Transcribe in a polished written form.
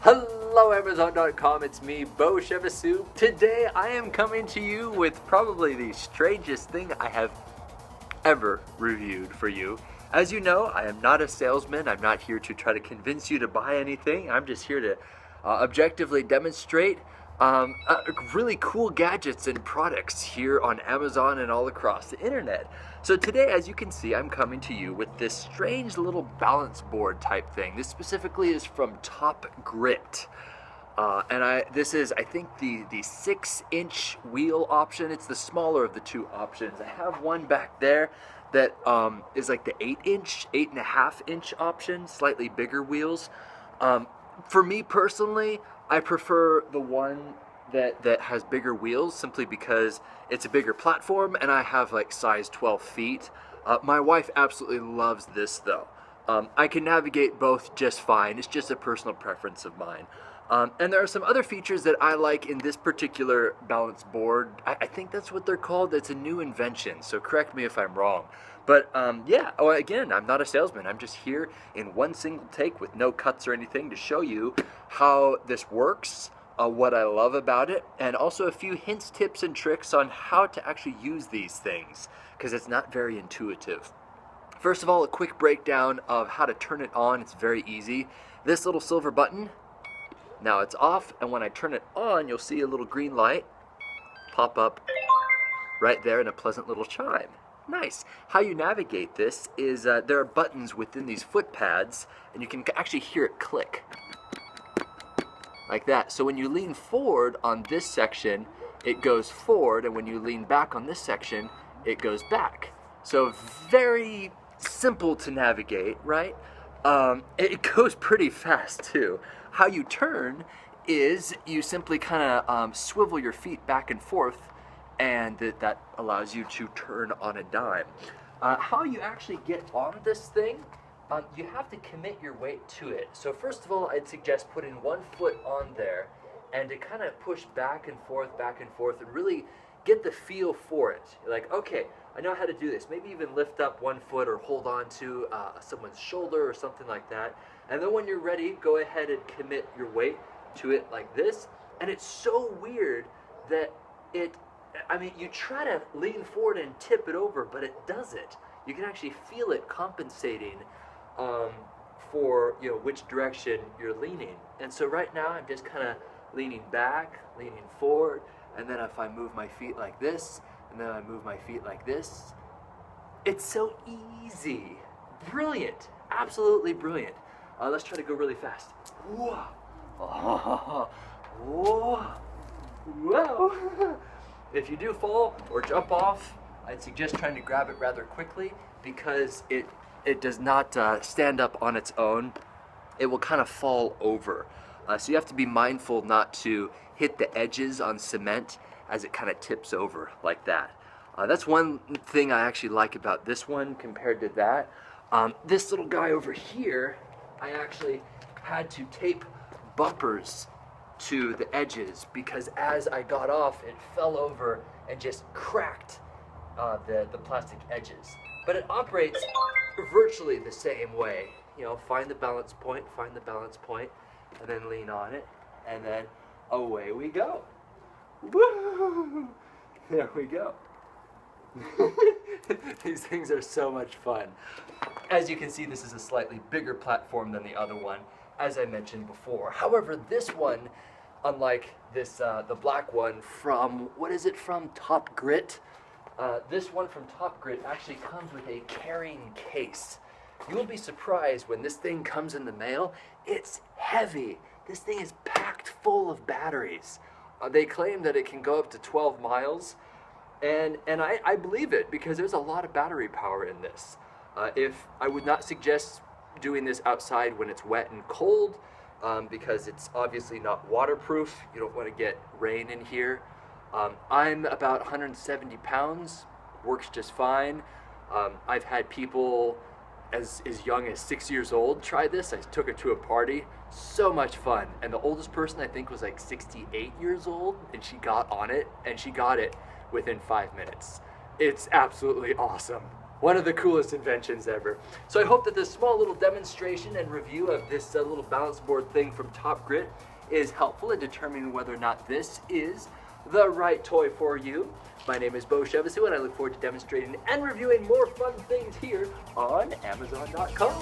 Hello Amazon.com, it's me, Beau. Today I am coming to you with probably the strangest thing I have ever reviewed for you. As you know, I am not a salesman. I'm not here to try to convince you to buy anything. I'm just here to objectively demonstrate really cool gadgets and products here on Amazon and all across the internet. So today, as you can see, I'm coming to you with this strange little balance board type thing. This specifically is from TopGrit. This is, I think, the 6-inch wheel option. It's the smaller of the two options. I have one back there that is like the 8-inch, 8.5-inch option, slightly bigger wheels. For me personally, I prefer the one that has bigger wheels simply because it's a bigger platform and I have like size 12 feet. My wife absolutely loves this though. I can navigate both just fine. It's just a personal preference of mine. And there are some other features that I like in this particular balance board. I think that's what they're called. It's a new invention, so correct me if I'm wrong. But yeah, again, I'm not a salesman. I'm just here in one single take with no cuts or anything to show you how this works, what I love about it, and also a few hints, tips, and tricks on how to actually use these things, because it's not very intuitive. First of all, a quick breakdown of how to turn it on. It's very easy. This little silver button, now it's off, and when I turn it on, you'll see a little green light pop up right there and a pleasant little chime. Nice. How you navigate this is there are buttons within these foot pads, and you can actually hear it click like that. So when you lean forward on this section, it goes forward, and when you lean back on this section, it goes back. So very simple to navigate, right? It goes pretty fast too. How you turn is you simply kind of swivel your feet back and forth, and that allows you to turn on a dime. How you actually get on this thing, you have to commit your weight to it. So first of all, I'd suggest putting one foot on there and to kind of push back and forth, and really get the feel for it. You're like, okay, I know how to do this. Maybe even lift up one foot or hold on to someone's shoulder or something like that. And then when you're ready, go ahead and commit your weight to it like this. And it's so weird that you try to lean forward and tip it over, but it doesn't. You can actually feel it compensating for which direction you're leaning. And so right now I'm just kind of leaning back, leaning forward, and then if I move my feet like this, and then I move my feet like this, it's so easy. Brilliant. Absolutely brilliant. Let's try to go really fast. Whoa. Oh. Whoa. Whoa. If you do fall or jump off, I'd suggest trying to grab it rather quickly because it does not stand up on its own. It will kind of fall over. So you have to be mindful not to hit the edges on cement as it kind of tips over like that. That's one thing I actually like about this one compared to that. This little guy over here, I actually had to tape bumpers to the edges because as I got off, it fell over and just cracked the plastic edges. But it operates virtually the same way. Find the balance point, and then lean on it, and then away we go. Woo! There we go. These things are so much fun. As you can see, this is a slightly bigger platform than the other one, as I mentioned before. However, this one, unlike this, the black one from, what is it from, TopGrit? This one from TopGrit actually comes with a carrying case. You'll be surprised when this thing comes in the mail. It's heavy. This thing is packed full of batteries. They claim that it can go up to 12 miles, and I believe it because there's a lot of battery power in this. If I would not suggest doing this outside when it's wet and cold, because it's obviously not waterproof. You don't want to get rain in here. I'm about 170 pounds, works just fine. I've had people as young as 6 years old try this. I took it to a party, so much fun. And the oldest person I think was like 68 years old, and she got on it, and she got it within 5 minutes. It's absolutely awesome. One of the coolest inventions ever. So I hope that this small little demonstration and review of this little balance board thing from TopGrit is helpful in determining whether or not this is the right toy for you. My name is Beau and I look forward to demonstrating and reviewing more fun things here on Amazon.com.